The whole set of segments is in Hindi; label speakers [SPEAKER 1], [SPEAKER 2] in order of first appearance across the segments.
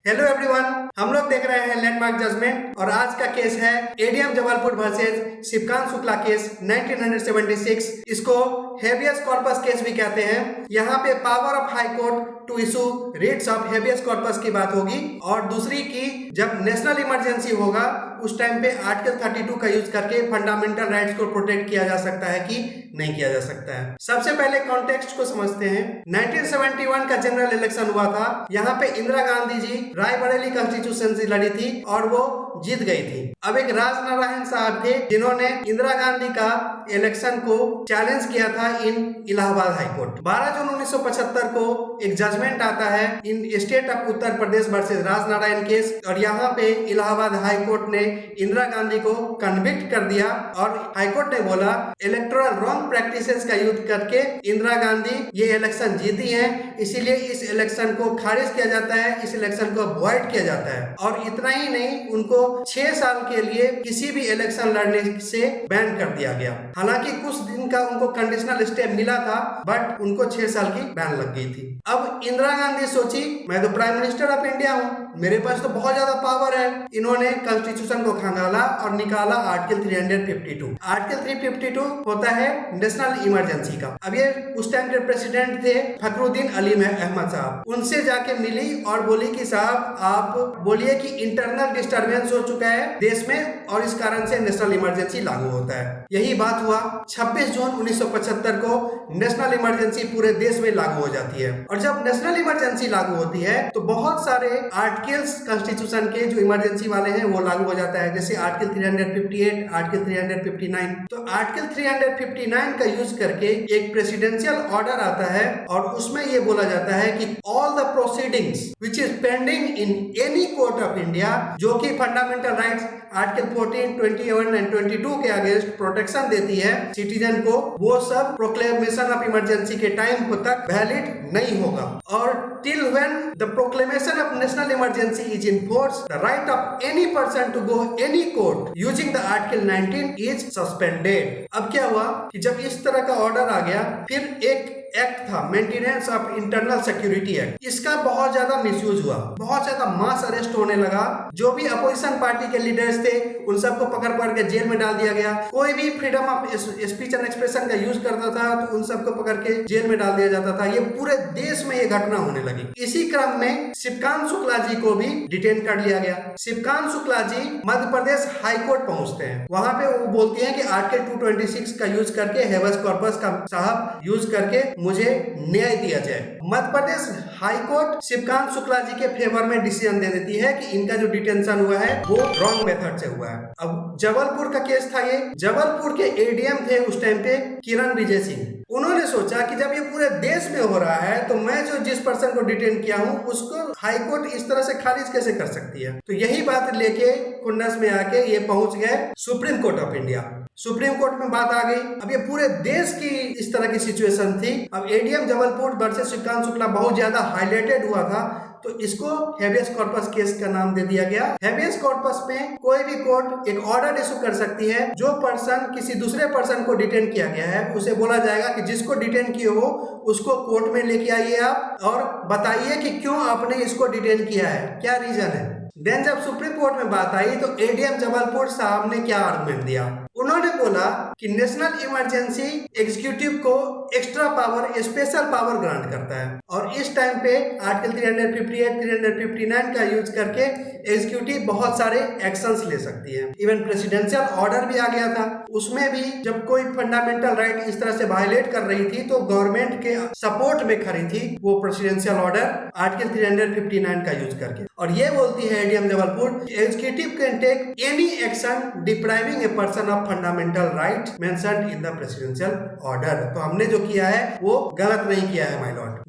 [SPEAKER 1] हेलो एवरीवन, हम लोग देख रहे हैं लैंडमार्क जजमेंट और आज का केस है ADM Jabalpur versus Shivkant Shukla case 1976। इसको हेबियस कॉर्पस केस भी कहते हैं। यहाँ पे power of high court to issue writs of habeas corpus की बात होगी और दूसरी की जब नेशनल इमरजेंसी होगा उस टाइम पे आर्टिकल 32 का यूज करके फंडामेंटल राइट्स को प्रोटेक्ट किया जा सकता है कि नहीं किया जा सकता है। सबसे पहले कॉन्टेक्स्ट को समझते हैं। 1971 का जनरल इलेक्शन हुआ था। यहाँ पे इंदिरा गांधी जी रायबरेली कॉन्स्टिट्यूशन लड़ी थी और वो जीत गई थी। अब एक राजनारायण साहब थे जिन्होंने इंदिरा गांधी का इलेक्शन को चैलेंज किया था इन इलाहाबाद हाई कोर्ट। 12 जून 1975 को एक जजमेंट आता है इन state of Uttar Pradesh versus Rajnarayan case और यहाँ पे इलाहाबाद हाई कोर्ट ने इंदिरा गांधी को कन्विक्ट कर दिया और हाई कोर्ट ने बोला इलेक्टोरल रॉन्ग प्रैक्टिसेस का यूज करके इंदिरा गांधी ये इलेक्शन जीती हैं, इसीलिए इस इलेक्शन को खारिज किया जाता है, इस इलेक्शन को अवॉइड किया जाता है। और इतना ही नहीं, उनको 6 साल के लिए किसी भी इलेक्शन लड़ने से बैन कर दिया गया। हालांकि कुछ दिन का उनको कंडीशनल स्टे मिला था बट उनको 6 साल की बैन लग गई थी। अब इंदिरा गांधी सोची मैं तो प्राइम मिनिस्टर ऑफ इंडिया हूँ, मेरे पास तो बहुत ज्यादा पावर है। इन्होंने कॉन्स्टिट्यूशन को खंगाला और निकाला आर्टिकल 352। आर्टिकल 352 होता है नेशनल इमरजेंसी का। अब ये उस टाइम के प्रेसिडेंट थे फखरुद्दीन अली अहमद साहब। उनसे जाके मिली और बोली कि साहब आप बोलिए कि इंटरनल डिस्टर्बेंस हो चुका है देश में और इस कारण से नेशनल इमरजेंसी लागू होता है। यही बात हुआ। 26 जून 1975 को नेशनल इमरजेंसी पूरे देश में लागू हो जाती है और जब नेशनल इमरजेंसी लागू होती है तो बहुत सारे आर्टिकल्स कॉन्स्टिट्यूशन के जो इमरजेंसी वाले हैं वो लागू हो जाता है, जैसे आर्टिकल 358, आर्टिकल 359। तो आर्टिकल 359 का यूज करके एक प्रेसिडेंशियल ऑर्डर आता है और उसमें ये बोला जाता है कि all the proceedings which is pending in any court of India, जो कि फंडामेंटल राइट्स आर्टिकल 14, 21 एंड 22 के अगेंस्ट प्रोटेक्शन देती है सिटीजन को, वो सब प्रोक्लेमेशन ऑफ इमरजेंसी के टाइम तक वैलिड नहीं होगा। और till when the proclamation of national emergency is in force, the right of any person to go any court using the article 19 is suspended. अब क्या हुआ कि जब इस तरह का ऑर्डर आ गया, फिर एक एक्ट था maintenance of internal security act. इसका बहुत ज्यादा मिसयूज हुआ, बहुत ज्यादा मास अरेस्ट होने लगा। जो भी अपोजिशन पार्टी के लीडर्स थे उन सबको पकड़ के जेल में डाल दिया गया। कोई भी freedom of speech and expression का यूज करता था तो उन सबको पकड़ के जेल में डाल दिया जाता था। ये पूरे देश में ये घटना होने लगी। इसी क्रम में शिवकांत शुक्ला जी को भी डिटेन कर लिया गया। शिवकांत शुक्ला जी मध्य प्रदेश हाई कोर्ट पहुंचते हैं। वहां पे वो बोलती हैं कि आर्टिकल 226 का यूज करके हेबियस कॉर्पस का साहब यूज करके मुझे न्याय दिया जाए। मध्य प्रदेश हाई कोर्ट शिवकांत शुक्ला जी के फेवर में डिसीजन दे देती है कि इनका जो डिटेंशन हुआ है वो रॉन्ग मेथड से हुआ है। अब जबलपुर का केस था। ये जबलपुर के एडीएम थे उस टाइम पे किरण विजय सिंह। उन्होंने सोचा कि जब ये पूरे देश में हो रहा है तो मैं जो जिस पर्सन को डिटेन किया हूँ उसको हाई कोर्ट इस तरह से खारिज कैसे कर सकती है। तो यही बात लेके खुन्नस में आके ये पहुंच गए supreme court of India. Supreme court में बात आ गई। अब ये पूरे देश की इस तरह की सिचुएशन थी। अब एडीएम जबलपुर वर्सेस शिवकांत शुक्ला बहुत ज्यादा हाईलाइटेड हुआ था तो इसको हेबियस कॉर्पस केस का नाम दे दिया गया। हेबियस कॉर्पस में कोई भी कोर्ट एक ऑर्डर इशू कर सकती है। जो पर्सन किसी दूसरे पर्सन को डिटेन किया गया है उसे बोला जाएगा कि जिसको डिटेन किए हो उसको कोर्ट में लेके आइए आप और बताइए कि क्यों आपने इसको डिटेन किया है, क्या रीजन है। देन जब सुप्रीम कोर्ट में बात आई तो एडीएम जबलपुर साहब ने क्या आर्गुमेंट दिया। उन्होंने बोला कि नेशनल इमरजेंसी एग्जीक्यूटिव को extra power, special power grant करता है और इस टाइम पे आर्टिकल 358, 359 का यूज करके एग्जीक्यूटिव बहुत सारे एक्शंस ले सकती है। इवन प्रेसिडेंशियल ऑर्डर भी आ गया था। उसमें भी जब कोई फंडामेंटल राइट इस तरह से वायलेट कर रही थी तो गवर्नमेंट के सपोर्ट में खड़ी थी वो प्रेसिडेंशियल ऑर्डर आर्टिकल 359 का यूज करके। और ये बोलती है ADM Jabalpur executive can take any action depriving a person of fundamental right mentioned in the presidential order. तो हमने जो किया है वो गलत नहीं किया है my lord.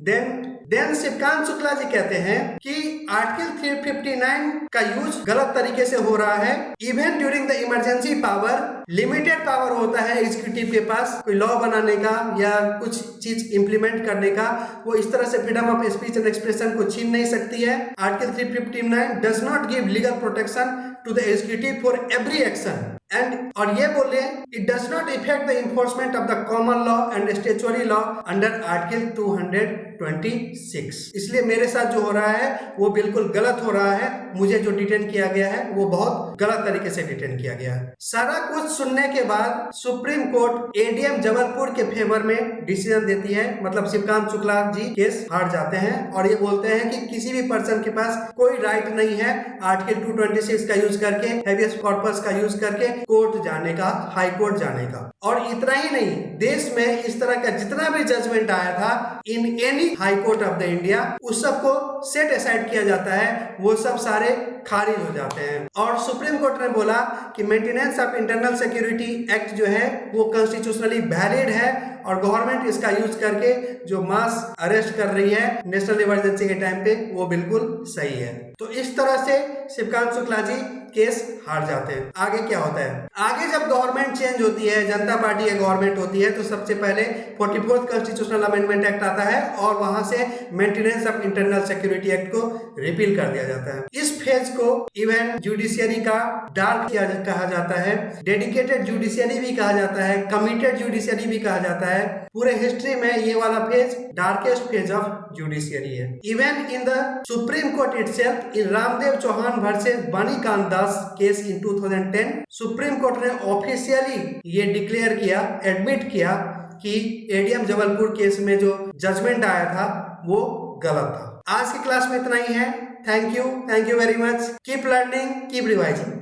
[SPEAKER 1] Then Shivkant Shukla ji कहते हैं कि आर्टिकल 359 का यूज गलत तरीके से हो रहा है। Even during the emergency power, limited power होता है एग्जीक्यूटिव के पास कोई लॉ बनाने का या कुछ चीज इंप्लीमेंट करने का। वो इस तरह से freedom of speech and expression को छीन नहीं सकती है। Article 359 does not give legal protection to the executive for every action and और ये बोले it does not effect the enforcement of the common law and statutory law under article 226। इसलिए मेरे साथ जो हो रहा है वो बिल्कुल गलत हो रहा है। मुझे जो डिटेन किया गया है वो बहुत गलत तरीके से डिटेन किया गया है। सारा कुछ सुनने के बाद सुप्रीम कोर्ट एडीएम जबलपुर के फेवर में डिसीजन देती है, मतलब शिवकांत शुक्ला जी केस हार जाते हैं और ये बोलते हैं कि किसी भी पर्सन के पास कोई राइट नहीं है आर्टिकल 226 का यूज करके, हेबियस कॉर्पस का यूज करके कोर्ट जाने का, हाई कोर्ट जाने का। और इतना ही नहीं, देश में इस तरह का जितना भी जजमेंट आया था in any high court of the India, उस सबको सेट असाइड किया जाता है, वो सब सारे खारिज हो जाते हैं। और सुप्रीम कोर्ट ने बोला कि maintenance of internal security act जो है वो कॉन्स्टिट्यूशनली वैलिड है और गवर्नमेंट इसका यूज करके जो मास अरेस्ट कर रही है नेशनल इमरजेंसी के टाइम पे वो बिल्कुल सही है। तो इस तरह से शिवकांत शुक्ला जी केस हार जाते हैं। आगे क्या होता है, आगे जब गवर्नमेंट चेंज होती है, जनता पार्टी की गवर्नमेंट होती है, तो सबसे पहले 44th कॉन्स्टिट्यूशनल अमेंडमेंट एक्ट आता है और वहां से maintenance of internal security act को रिपील कर दिया जाता है। इस फेज को इवन जुडिशियरी का डार्क कहा जाता है, डेडिकेटेड जुडिशियरी भी कहा जाता है, कमिटेड जुडिशियरी भी कहा जाता है। पूरे हिस्ट्री में ये वाला phase darkest phase of judiciary है। Even in the supreme court itself in Ramdev Chauhan versus Banikant Das case in 2010 supreme court ने ऑफिशियली ये डिक्लेयर किया, एडमिट किया कि एडीएम जबलपुर केस में जो जजमेंट आया था वो गलत था। आज की क्लास में इतना ही है। Thank you very much. Keep learning, keep revising.